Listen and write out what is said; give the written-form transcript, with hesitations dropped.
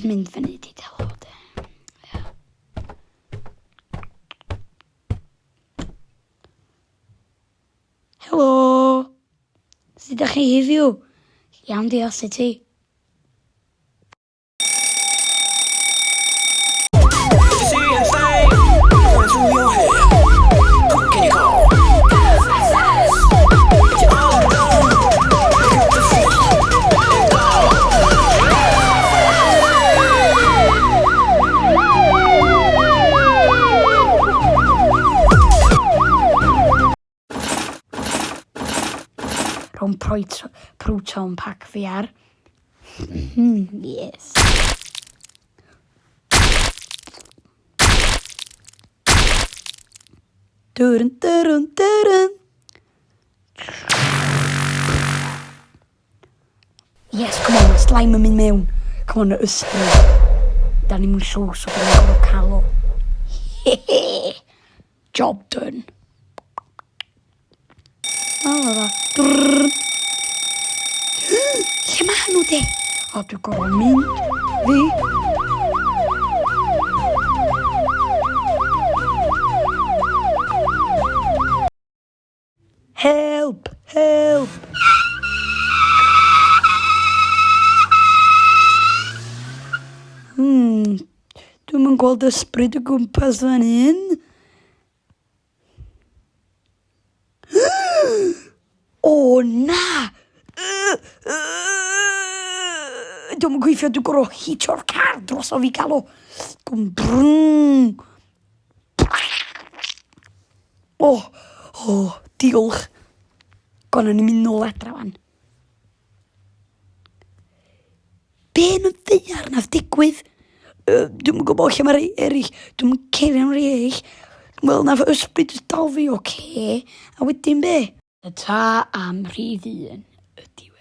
jyst mynd fyny di telo de. Helo! Sut ydych chi heddiw? Iawn diolch, sut ti? Rhwng proton pack fi ar. Yes. Dwrn, dwrn, dwrn. Yes, come on, slime yn mynd mewn. Come on, ysbryd. Da ni'n mynd siw, so byddai'n gorfod cael o. Hehe. Job done. Lle ma' nhw de? O, dwi'n gorfod mynd fi. Help! Help! Dwi'm yn gweld ysbryd o gwmpas fan hyn. O, na! Dwi'n gweithio, dwi'n gorfod hitio'r car dros o fi gael o. Gwm brwng. O, diolch. Gonna ni'n mynd nôl adra fan. Be yn y ddaear nath digwydd? Dwi'n gwybod lle mae'r eraill. Dwi'n cerio am rei eraill. Wel, nath ysbryd dal fi, oce. A wedyn be? Y ta am rhydd un ydi